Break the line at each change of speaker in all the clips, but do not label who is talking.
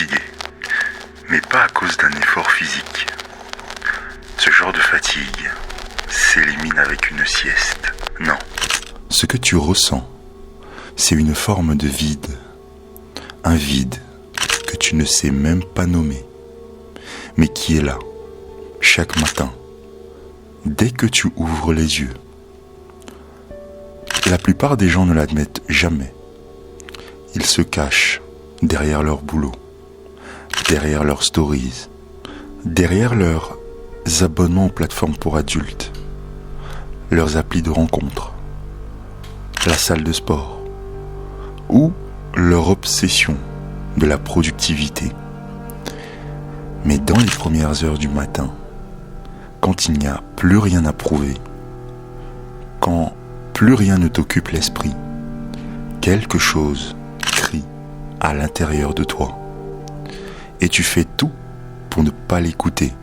fatigué, mais pas à cause d'un effort physique. Ce genre de fatigue s'élimine avec une sieste. Non. Ce que tu ressens, c'est une forme de vide. Un vide que tu ne sais même pas nommer, mais qui est là, chaque matin, dès que tu ouvres les yeux. La plupart des gens ne l'admettent jamais. Ils se cachent derrière leur boulot, derrière leurs stories, derrière leurs abonnements aux plateformes pour adultes, leurs applis de rencontres, la salle de sport, ou leur obsession de la productivité. Mais dans les premières heures du matin, quand il n'y a plus rien à prouver, quand plus rien ne t'occupe l'esprit, quelque chose crie à l'intérieur de toi. Et tu fais tout pour ne pas l'écouter.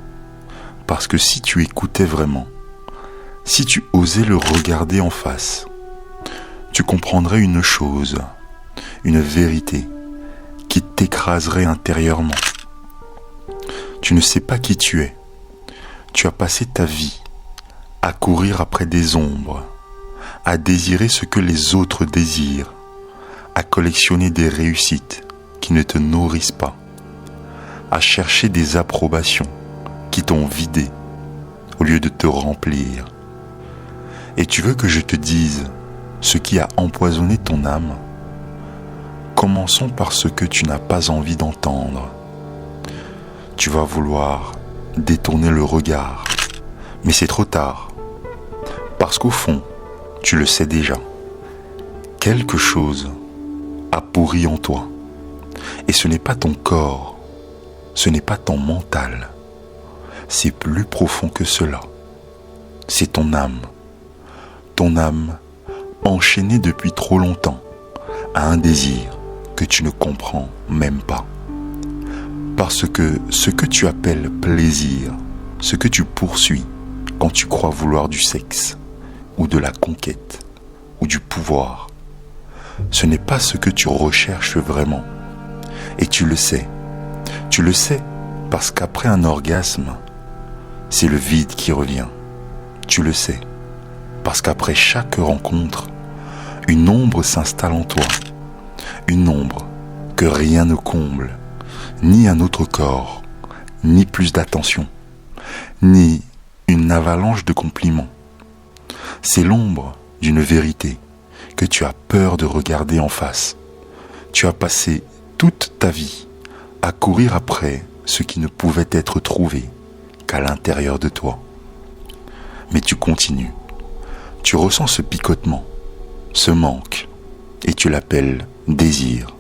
Parce que si tu écoutais vraiment, si tu osais le regarder en face, tu comprendrais une chose, une vérité qui t'écraserait intérieurement. Tu ne sais pas qui tu es. Tu as passé ta vie à courir après des ombres, à désirer ce que les autres désirent, à collectionner des réussites qui ne te nourrissent pas, à chercher des approbations qui t'ont vidé au lieu de te remplir. Et tu veux que je te dise ce qui a empoisonné ton âme? Commençons par ce que tu n'as pas envie d'entendre. Tu vas vouloir détourner le regard, mais c'est trop tard. Parce qu'au fond, tu le sais déjà. Quelque chose a pourri en toi. Et ce n'est pas ton corps, ce n'est pas ton mental. C'est plus profond que cela. C'est ton âme. Ton âme enchaînée depuis trop longtemps à un désir que tu ne comprends même pas. Parce que ce que tu appelles plaisir, ce que tu poursuis quand tu crois vouloir du sexe, ou de la conquête, ou du pouvoir, ce n'est pas ce que tu recherches vraiment. Et tu le sais. Tu le sais parce qu'après un orgasme, c'est le vide qui revient. Tu le sais parce qu'après chaque rencontre, une ombre s'installe en toi. Une ombre que rien ne comble, ni un autre corps, ni plus d'attention, ni une avalanche de compliments. C'est l'ombre d'une vérité que tu as peur de regarder en face. Tu as passé toute ta vie à courir après ce qui ne pouvait être trouvé qu'à l'intérieur de toi. Mais tu continues. Tu ressens ce picotement, ce manque, et tu l'appelles désir.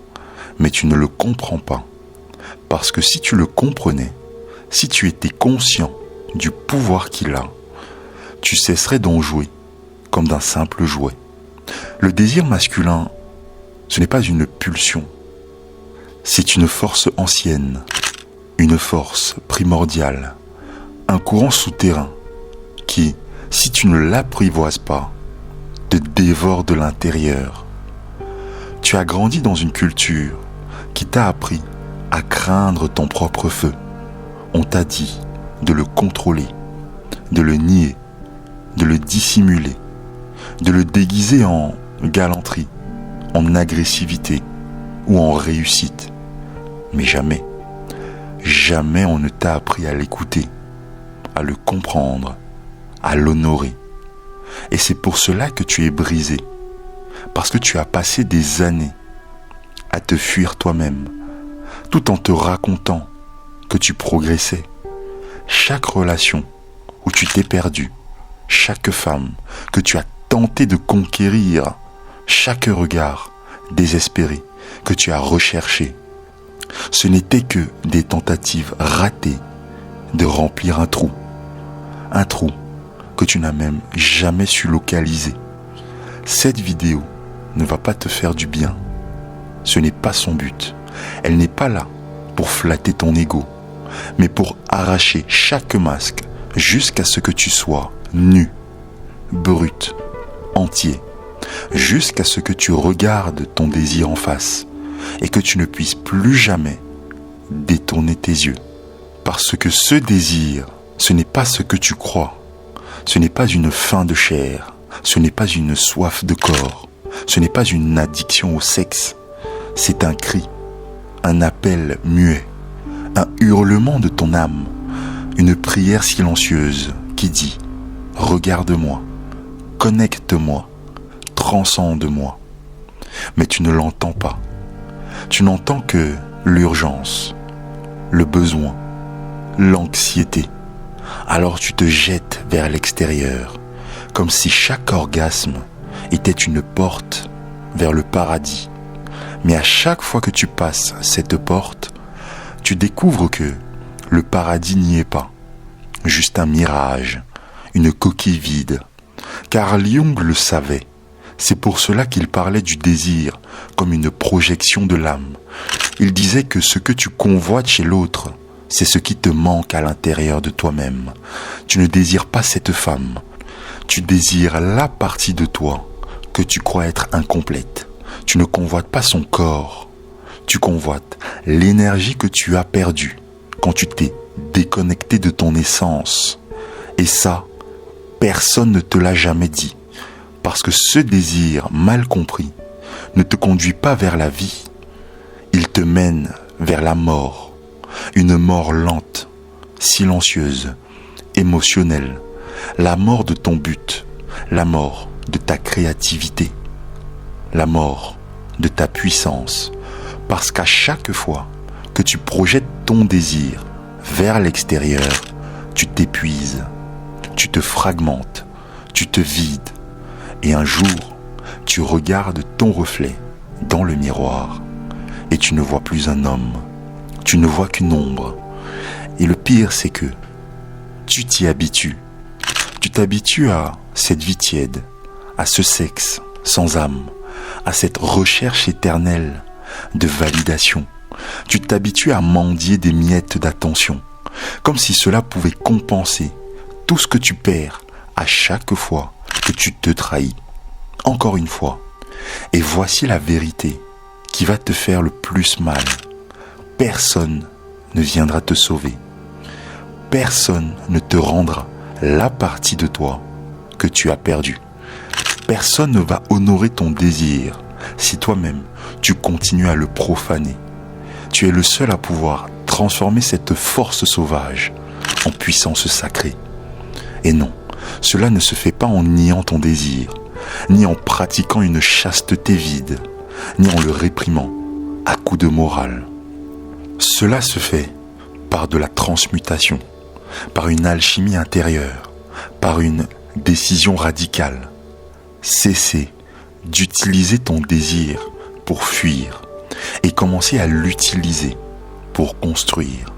Mais tu ne le comprends pas. Parce que si tu le comprenais, si tu étais conscient du pouvoir qu'il a, tu cesserais d'en jouer comme d'un simple jouet. Le désir masculin, ce n'est pas une pulsion. C'est une force ancienne, une force primordiale, un courant souterrain qui, si tu ne l'apprivoises pas, te dévore de l'intérieur. Tu as grandi dans une culture qui t'a appris à craindre ton propre feu. On t'a dit de le contrôler, de le nier, de le dissimuler, de le déguiser en galanterie, en agressivité ou en réussite. Mais jamais, jamais on ne t'a appris à l'écouter, à le comprendre, à l'honorer. Et c'est pour cela que tu es brisé, parce que tu as passé des années à te fuir toi-même, tout en te racontant que tu progressais. Chaque relation où tu t'es perdu, chaque femme que tu as tenté de conquérir, chaque regard désespéré que tu as recherché, ce n'était que des tentatives ratées de remplir un trou que tu n'as même jamais su localiser. Cette vidéo ne va pas te faire du bien. Ce n'est pas son but. Elle n'est pas là pour flatter ton ego, mais pour arracher chaque masque jusqu'à ce que tu sois nu, brut, entier, jusqu'à ce que tu regardes ton désir en face et que tu ne puisses plus jamais détourner tes yeux. Parce que ce désir, ce n'est pas ce que tu crois. Ce n'est pas une faim de chair. Ce n'est pas une soif de corps. Ce n'est pas une addiction au sexe. C'est un cri, un appel muet, un hurlement de ton âme, une prière silencieuse qui dit « Regarde-moi, connecte-moi, transcende-moi ». Mais tu ne l'entends pas. Tu n'entends que l'urgence, le besoin, l'anxiété. Alors tu te jettes vers l'extérieur, comme si chaque orgasme était une porte vers le paradis. Mais à chaque fois que tu passes cette porte, tu découvres que le paradis n'y est pas. Juste un mirage, une coquille vide. Carl Jung le savait. C'est pour cela qu'il parlait du désir comme une projection de l'âme. Il disait que ce que tu convoites chez l'autre, c'est ce qui te manque à l'intérieur de toi-même. Tu ne désires pas cette femme. Tu désires la partie de toi que tu crois être incomplète. Tu ne convoites pas son corps. Tu convoites l'énergie que tu as perdue quand tu t'es déconnecté de ton essence. Et ça, personne ne te l'a jamais dit. Parce que ce désir mal compris ne te conduit pas vers la vie. Il te mène vers la mort. Une mort lente, silencieuse, émotionnelle. La mort de ton but. La mort de ta créativité. La mort de ta puissance. Parce qu'à chaque fois que tu projettes ton désir vers l'extérieur, tu t'épuises, tu te fragmentes, tu te vides. Et un jour, tu regardes ton reflet dans le miroir et tu ne vois plus un homme, tu ne vois qu'une ombre. Et le pire, c'est que tu t'y habitues. Tu t'habitues à cette vie tiède, à ce sexe sans âme, à cette recherche éternelle de validation. Tu t'habitues à mendier des miettes d'attention, comme si cela pouvait compenser tout ce que tu perds à chaque fois que tu te trahis. Encore une fois. Et voici la vérité qui va te faire le plus mal. Personne ne viendra te sauver. Personne ne te rendra la partie de toi que tu as perdue. Personne ne va honorer ton désir si toi-même tu continues à le profaner. Tu es le seul à pouvoir transformer cette force sauvage en puissance sacrée. Et non, cela ne se fait pas en niant ton désir, ni en pratiquant une chasteté vide, ni en le réprimant à coups de morale. Cela se fait par de la transmutation, par une alchimie intérieure, par une décision radicale. Cesser d'utiliser ton désir pour fuir et commencer à l'utiliser pour construire.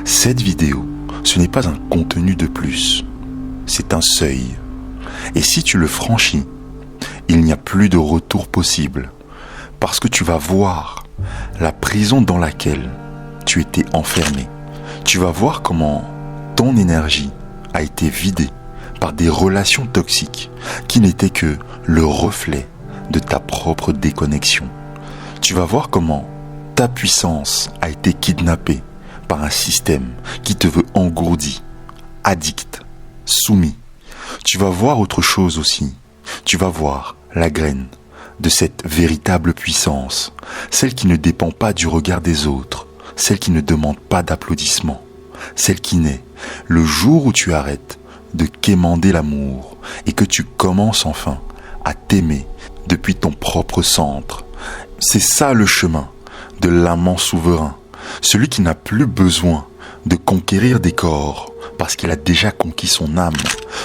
Cette vidéo, ce n'est pas un contenu de plus, c'est un seuil. Et si tu le franchis, il n'y a plus de retour possible, parce que tu vas voir la prison dans laquelle tu étais enfermé. Tu vas voir comment ton énergie a été vidée par des relations toxiques qui n'étaient que le reflet de ta propre déconnexion. Tu vas voir comment ta puissance a été kidnappée par un système qui te veut engourdi, addict, soumis. Tu vas voir autre chose aussi. Tu vas voir la graine de cette véritable puissance, celle qui ne dépend pas du regard des autres, celle qui ne demande pas d'applaudissements, celle qui naît le jour où tu arrêtes de quémander l'amour et que tu commences enfin à t'aimer depuis ton propre centre. C'est ça le chemin de l'amant souverain, celui qui n'a plus besoin de conquérir des corps parce qu'il a déjà conquis son âme,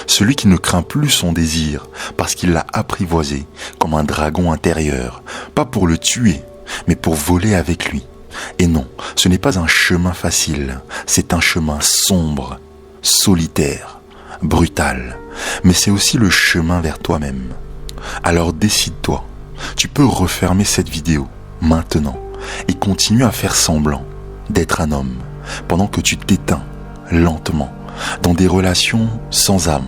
celui qui ne craint plus son désir parce qu'il l'a apprivoisé comme un dragon intérieur, pas pour le tuer, mais pour voler avec lui. Et non, ce n'est pas un chemin facile, c'est un chemin sombre, solitaire, brutal, mais c'est aussi le chemin vers toi-même. Alors décide-toi, tu peux refermer cette vidéo maintenant et continuer à faire semblant d'être un homme pendant que tu t'éteins lentement dans des relations sans âme,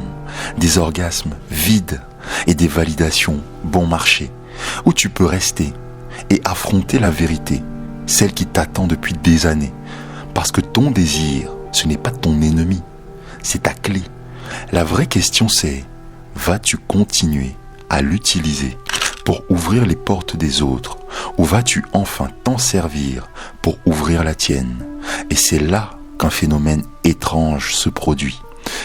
des orgasmes vides et des validations bon marché, où tu peux rester et affronter la vérité, celle qui t'attend depuis des années, Parce que ton désir, ce n'est pas ton ennemi, c'est ta clé. La vraie question c'est, vas-tu continuer à l'utiliser pour ouvrir les portes des autres, ou vas-tu enfin t'en servir pour ouvrir la tienne? Et c'est là qu'un phénomène étrange se produit.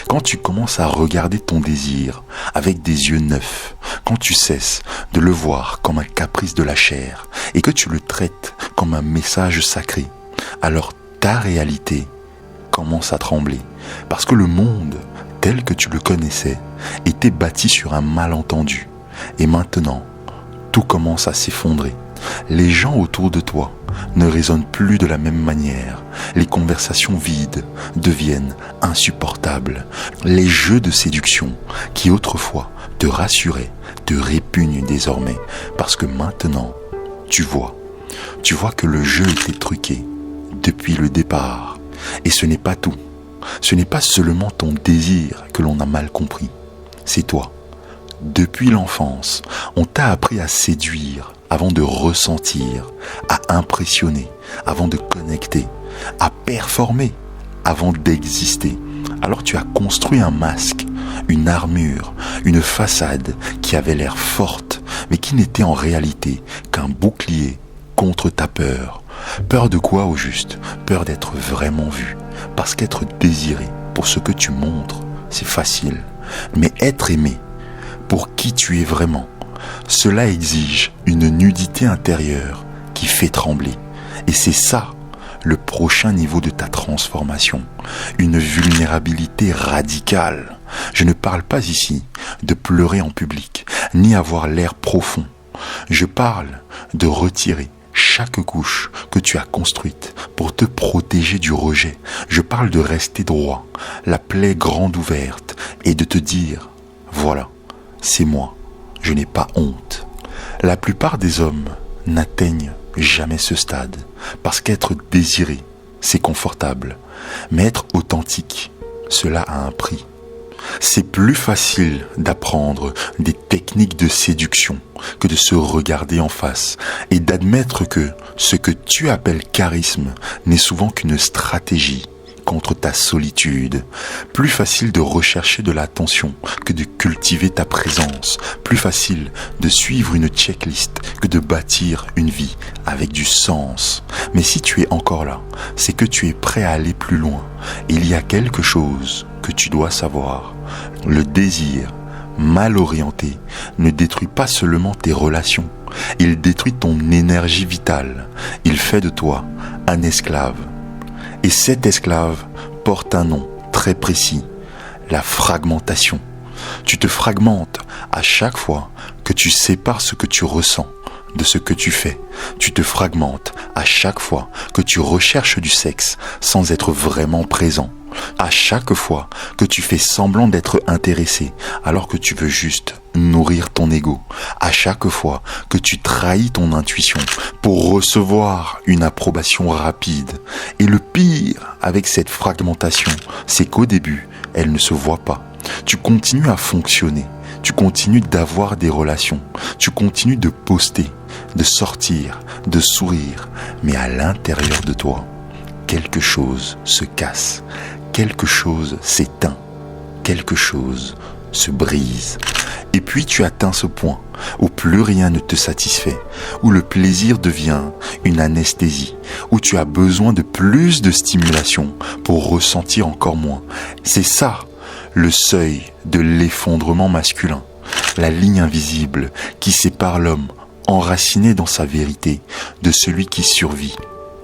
Quand tu commences à regarder ton désir avec des yeux neufs, quand tu cesses de le voir comme un caprice de la chair et que tu le traites comme un message sacré, alors ta réalité commence à trembler. Parce que le monde, tel que tu le connaissais, était bâti sur un malentendu. Et maintenant, tout commence à s'effondrer. Les gens autour de toi ne raisonnent plus de la même manière. Les conversations vides deviennent insupportables. Les jeux de séduction qui autrefois te rassuraient te répugnent désormais parce que maintenant, tu vois que le jeu était truqué depuis le départ. Et ce n'est pas tout. Ce n'est pas seulement ton désir que l'on a mal compris. C'est toi. Depuis l'enfance, on t'a appris à séduire avant de ressentir, à impressionner avant de connecter, à performer avant d'exister. Alors tu as construit un masque, une armure, une façade qui avait l'air forte, mais qui n'était en réalité qu'un bouclier contre ta peur. Peur de quoi au juste? Peur d'être vraiment vu. Parce qu'être désiré pour ce que tu montres, c'est facile. Mais être aimé pour qui tu es vraiment, cela exige une nudité intérieure qui fait trembler. Et c'est ça, le prochain niveau de ta transformation. Une vulnérabilité radicale. Je ne parle pas ici de pleurer en public, ni avoir l'air profond. Je parle de retirer chaque couche que tu as construite pour te protéger du rejet. Je parle de rester droit, la plaie grande ouverte, et de te dire, voilà, c'est moi, je n'ai pas honte. La plupart des hommes n'atteignent jamais ce stade, parce qu'être désiré, c'est confortable, mais être authentique, cela a un prix. C'est plus facile d'apprendre des techniques de séduction que de se regarder en face et d'admettre que ce que tu appelles charisme n'est souvent qu'une stratégie contre ta solitude. Plus facile de rechercher de l'attention que de cultiver ta présence. Plus facile de suivre une checklist que de bâtir une vie avec du sens. Mais si tu es encore là, c'est que tu es prêt à aller plus loin. Il y a quelque chose que tu dois savoir. Le désir mal orienté ne détruit pas seulement tes relations, il détruit ton énergie vitale. Il fait de toi un esclave. Et cet esclave porte un nom très précis, la fragmentation. Tu te fragmentes à chaque fois que tu sépares ce que tu ressens de ce que tu fais. Tu te fragmentes à chaque fois que tu recherches du sexe sans être vraiment présent. À chaque fois que tu fais semblant d'être intéressé alors que tu veux juste nourrir ton ego. À chaque fois que tu trahis ton intuition pour recevoir une approbation rapide. Et le pire avec cette fragmentation, c'est qu'au début, elle ne se voit pas. Tu continues à fonctionner. Tu continues d'avoir des relations. Tu continues de poster, de sortir, de sourire. Mais à l'intérieur de toi, quelque chose se casse. Quelque chose s'éteint, quelque chose se brise. Et puis tu atteins ce point où plus rien ne te satisfait, où le plaisir devient une anesthésie, où tu as besoin de plus de stimulation pour ressentir encore moins. C'est ça, le seuil de l'effondrement masculin, la ligne invisible qui sépare l'homme enraciné dans sa vérité de celui qui survit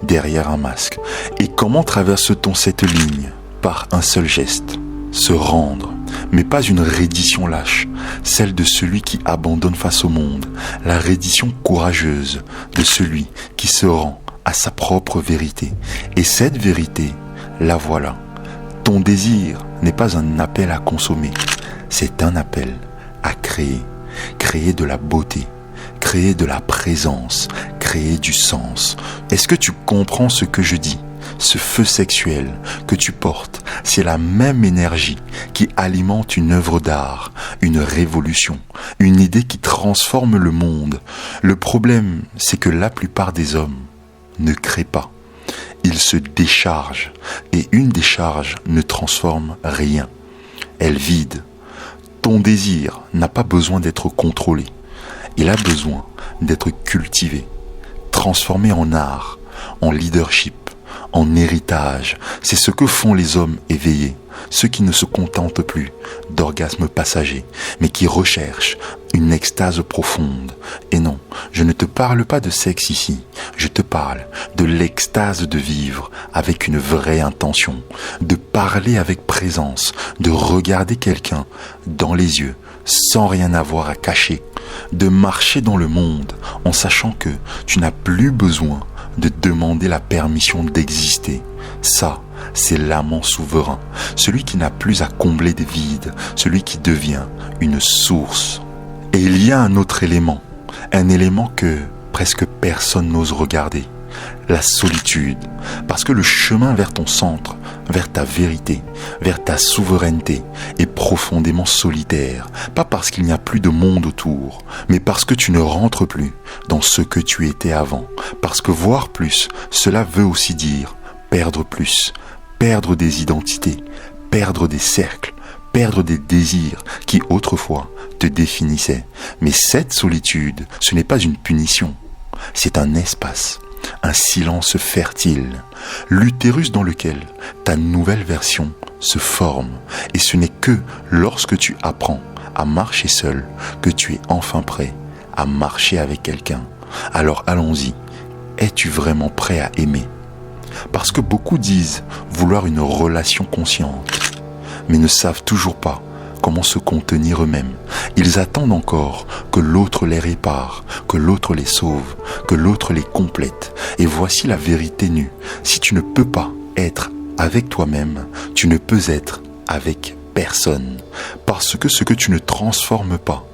derrière un masque. Et comment traverse-t-on cette ligne? Par un seul geste, se rendre, mais pas une reddition lâche, celle de celui qui abandonne face au monde, la reddition courageuse de celui qui se rend à sa propre vérité. Et cette vérité, la voilà. Ton désir n'est pas un appel à consommer, c'est un appel à créer, créer de la beauté, créer de la présence, créer du sens. Est-ce que tu comprends ce que je dis ? Ce feu sexuel que tu portes, c'est la même énergie qui alimente une œuvre d'art, une révolution, une idée qui transforme le monde. Le problème, c'est que la plupart des hommes ne créent pas. il se décharge. Et une décharge ne transforme rien. Elle vide. Ton désir n'a pas besoin d'être contrôlé. Il a besoin d'être cultivé, transformé en art, en leadership, en héritage. C'est ce que font les hommes éveillés, ceux qui ne se contentent plus d'orgasmes passagers, mais qui recherchent une extase profonde. Et non, je ne te parle pas de sexe ici, je te parle de l'extase de vivre avec une vraie intention, de parler avec présence, de regarder quelqu'un dans les yeux sans rien avoir à cacher, de marcher dans le monde en sachant que tu n'as plus besoin de demander la permission d'exister. Ça, c'est l'amant souverain, celui qui n'a plus à combler des vides, celui qui devient une source. Et il y a un autre élément, un élément que presque personne n'ose regarder, la solitude. Parce que le chemin vers ton centre, vers ta vérité, vers ta souveraineté est profondément solitaire. Pas parce qu'il n'y a plus de monde autour, mais parce que tu ne rentres plus dans ce que tu étais avant. Parce que voir plus, cela veut aussi dire perdre plus, perdre des identités, perdre des cercles, perdre des désirs qui autrefois te définissaient. Mais cette solitude, ce n'est pas une punition, c'est un espace, un silence fertile, l'utérus dans lequel ta nouvelle version se forme. Et ce n'est que lorsque tu apprends à marcher seul que tu es enfin prêt à marcher avec quelqu'un. Alors allons-y, es-tu vraiment prêt à aimer ? Parce que beaucoup disent vouloir une relation consciente, mais ne savent toujours pas comment se contenir eux-mêmes. Ils attendent encore que l'autre les répare, que l'autre les sauve, que l'autre les complète. Et voici la vérité nue. Si tu ne peux pas être avec toi-même, tu ne peux être avec personne. Parce que ce que tu ne transformes pas,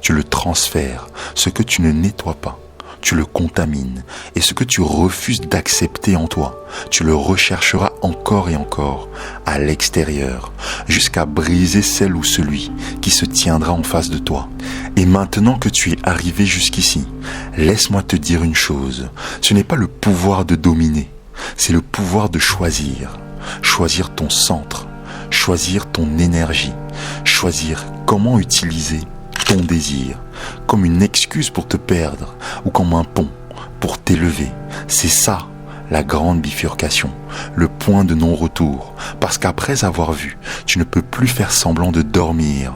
tu le transfères. Ce que tu ne nettoies pas, tu le contamines. Et ce que tu refuses d'accepter en toi, tu le rechercheras encore et encore à l'extérieur, jusqu'à briser celle ou celui qui se tiendra en face de toi. Et maintenant que tu es arrivé jusqu'ici, laisse-moi te dire une chose. Ce n'est pas le pouvoir de dominer, c'est le pouvoir de choisir. Choisir ton centre, choisir ton énergie, choisir comment utiliser ton désir, comme une excuse pour te perdre ou comme un pont pour t'élever. C'est ça la grande bifurcation, le point de non-retour. Parce qu'après avoir vu, tu ne peux plus faire semblant de dormir.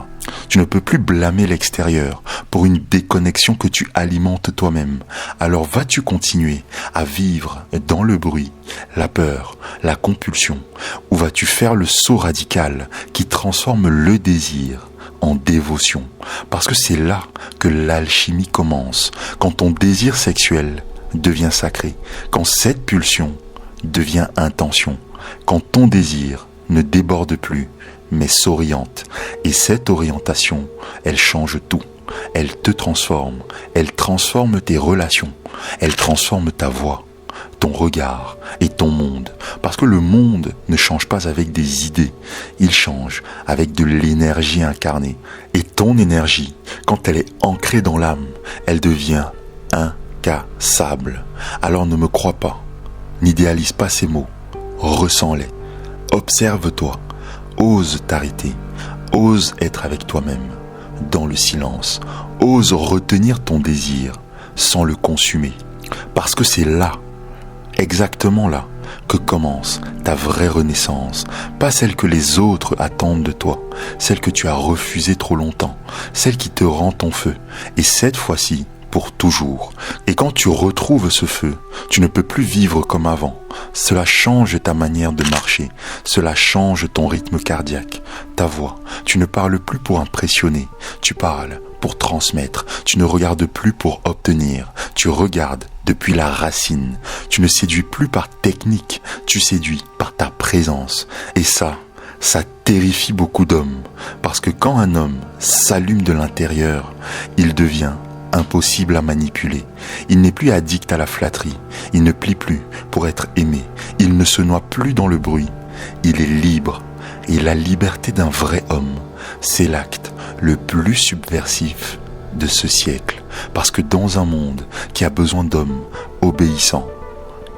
Tu ne peux plus blâmer l'extérieur pour une déconnexion que tu alimentes toi-même. Alors vas-tu continuer à vivre dans le bruit, la peur, la compulsion, ou vas-tu faire le saut radical qui transforme le désir en dévotion? Parce que c'est là que l'alchimie commence, quand ton désir sexuel devient sacré, quand cette pulsion devient intention, quand ton désir ne déborde plus, mais s'oriente. Et cette orientation, elle change tout. Elle te transforme. Elle transforme tes relations. Elle transforme ta voix, ton regard et ton monde. Parce que le monde ne change pas avec des idées. Il change avec de l'énergie incarnée. Et ton énergie, quand elle est ancrée dans l'âme, elle devient incassable. Alors ne me crois pas. N'idéalise pas ces mots. Ressens-les. Observe-toi. Ose t'arrêter, ose être avec toi-même, dans le silence, ose retenir ton désir sans le consumer. Parce que c'est là, exactement là, que commence ta vraie renaissance, pas celle que les autres attendent de toi, celle que tu as refusée trop longtemps, celle qui te rend ton feu, et cette fois-ci, pour toujours. Et quand tu retrouves ce feu, tu ne peux plus vivre comme avant. Cela change ta manière de marcher, cela change ton rythme cardiaque, ta voix. Tu ne parles plus pour impressionner, tu parles pour transmettre. Tu ne regardes plus pour obtenir, tu regardes depuis la racine. Tu ne séduis plus par technique, tu séduis par ta présence. Et ça terrifie beaucoup d'hommes, parce que quand un homme s'allume de l'intérieur, il devient impossible à manipuler. Il n'est plus addict à la flatterie. Il ne plie plus pour être aimé. Il ne se noie plus dans le bruit. Il est libre. Et la liberté d'un vrai homme, c'est l'acte le plus subversif de ce siècle. Parce que dans un monde qui a besoin d'hommes obéissants,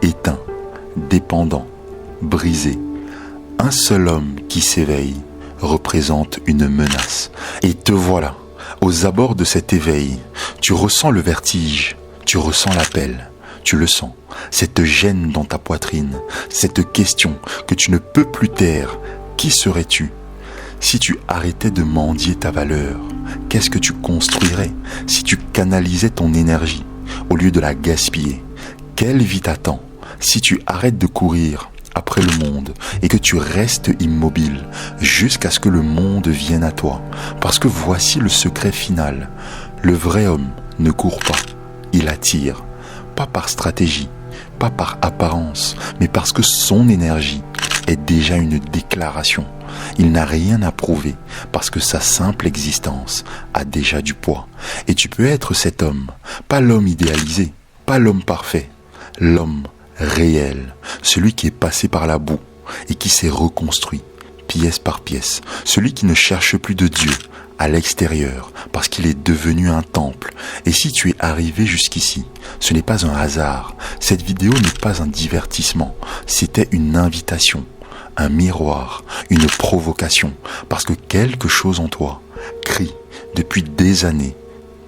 éteints, dépendant, brisé. Un seul homme qui s'éveille représente une menace. Et te voilà, aux abords de cet éveil. Tu ressens le vertige, tu ressens l'appel, tu le sens. Cette gêne dans ta poitrine, cette question que tu ne peux plus taire. Qui serais-tu si tu arrêtais de mendier ta valeur? Qu'est-ce que tu construirais si tu canalisais ton énergie au lieu de la gaspiller? Quelle vie t'attend si tu arrêtes de courir après le monde et que tu restes immobile jusqu'à ce que le monde vienne à toi? Parce que voici le secret final. Le vrai homme ne court pas, il attire. Pas par stratégie, pas par apparence, mais parce que son énergie est déjà une déclaration. Il n'a rien à prouver parce que sa simple existence a déjà du poids. Et tu peux être cet homme, pas l'homme idéalisé, pas l'homme parfait, l'homme réel, celui qui est passé par la boue et qui s'est reconstruit pièce par pièce, celui qui ne cherche plus de Dieu à l'extérieur parce qu'il est devenu un temple. Et si tu es arrivé jusqu'ici, ce n'est pas un hasard, cette vidéo n'est pas un divertissement, c'était une invitation, un miroir, une provocation, parce que quelque chose en toi crie depuis des années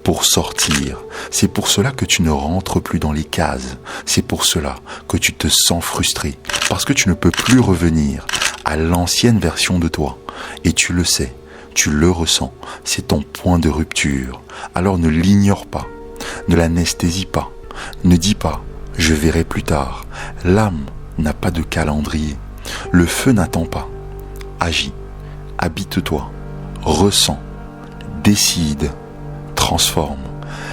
pour sortir. C'est pour cela que tu ne rentres plus dans les cases, c'est pour cela que tu te sens frustré, parce que tu ne peux plus revenir à l'ancienne version de toi, et tu le sais, tu le ressens, c'est ton point de rupture. Alors ne l'ignore pas, ne l'anesthésie pas, ne dis pas « je verrai plus tard ». L'âme n'a pas de calendrier, le feu n'attend pas. Agis, habite-toi, ressens, décide, transforme.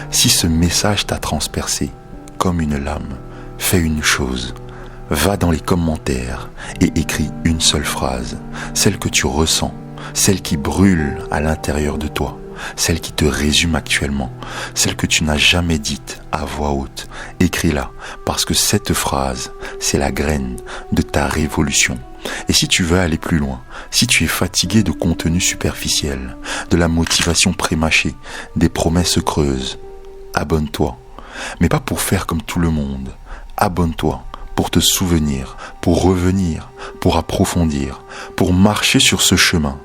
Si ce message t'a transpercé comme une lame, fais une chose. Va dans les commentaires et écris une seule phrase, celle que tu ressens, celle qui brûle à l'intérieur de toi, celle qui te résume actuellement, celle que tu n'as jamais dite à voix haute. Écris-la, parce que cette phrase, c'est la graine de ta révolution. Et si tu veux aller plus loin, si tu es fatigué de contenu superficiel, de la motivation prémâchée, des promesses creuses, abonne-toi. Mais pas pour faire comme tout le monde. Abonne-toi pour te souvenir, pour revenir, pour approfondir, pour marcher sur ce chemin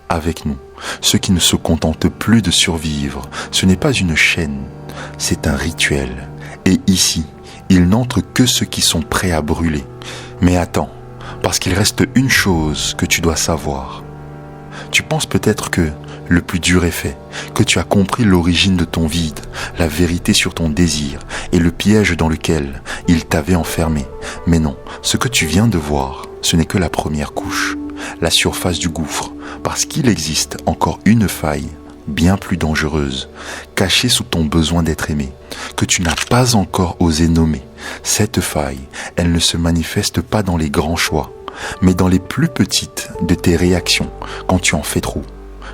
avec nous. Ceux qui ne se contentent plus de survivre, ce n'est pas une chaîne, c'est un rituel. Et ici, il n'entre que ceux qui sont prêts à brûler. Mais attends, parce qu'il reste une chose que tu dois savoir. Tu penses peut-être que le plus dur est fait, que tu as compris l'origine de ton vide, la vérité sur ton désir et le piège dans lequel il t'avait enfermé. Mais non, ce que tu viens de voir, ce n'est que la première couche, la surface du gouffre, parce qu'il existe encore une faille bien plus dangereuse, cachée sous ton besoin d'être aimé, que tu n'as pas encore osé nommer. Cette faille, elle ne se manifeste pas dans les grands choix, mais dans les plus petites de tes réactions, quand tu en fais trop,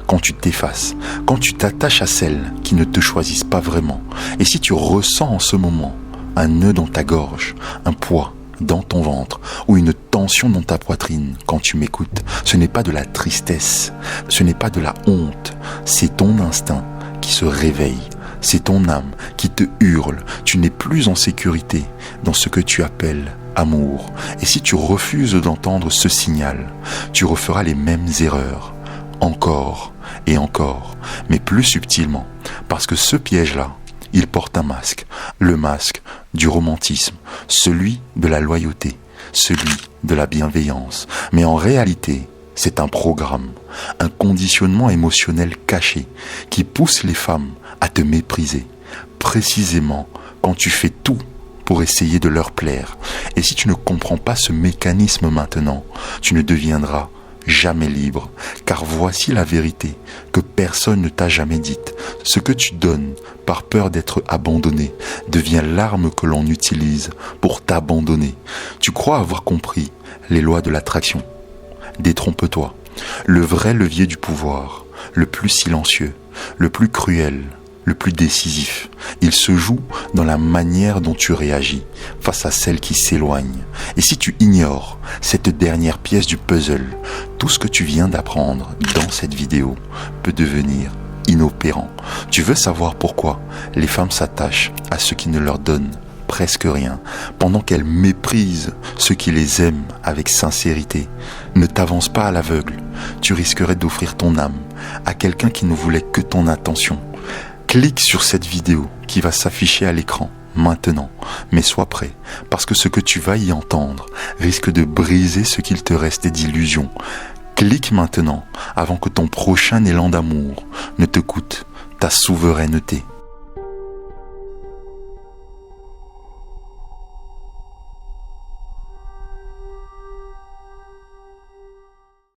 quand tu t'effaces, quand tu t'attaches à celles qui ne te choisissent pas vraiment. Et si tu ressens en ce moment un nœud dans ta gorge, un poids dans ton ventre ou une tension dans ta poitrine quand tu m'écoutes, ce n'est pas de la tristesse, ce n'est pas de la honte, c'est ton instinct qui se réveille, c'est ton âme qui te hurle. Tu n'es plus en sécurité dans ce que tu appelles amour. Et si tu refuses d'entendre ce signal, tu referas les mêmes erreurs, encore et encore, mais plus subtilement, parce que ce piège-là, il porte un masque, le masque du romantisme, celui de la loyauté, celui de la bienveillance. Mais en réalité, c'est un programme, un conditionnement émotionnel caché qui pousse les femmes à te mépriser, précisément quand tu fais tout pour essayer de leur plaire. Et si tu ne comprends pas ce mécanisme maintenant, tu ne deviendras jamais libre, car voici la vérité que personne ne t'a jamais dite. Ce que tu donnes par peur d'être abandonné devient l'arme que l'on utilise pour t'abandonner. Tu crois avoir compris les lois de l'attraction. Détrompe-toi. Le vrai levier du pouvoir, le plus silencieux, le plus cruel, le plus décisif, il se joue dans la manière dont tu réagis face à celle qui s'éloigne. Et si tu ignores cette dernière pièce du puzzle, tout ce que tu viens d'apprendre dans cette vidéo peut devenir inopérant. Tu veux savoir pourquoi les femmes s'attachent à ce qui ne leur donne presque rien, pendant qu'elles méprisent ceux qui les aiment avec sincérité. Ne t'avance pas à l'aveugle, tu risquerais d'offrir ton âme à quelqu'un qui ne voulait que ton attention. Clique sur cette vidéo qui va s'afficher à l'écran maintenant, mais sois prêt, parce que ce que tu vas y entendre risque de briser ce qu'il te restait d'illusion. Clique maintenant avant que ton prochain élan d'amour ne te coûte ta souveraineté.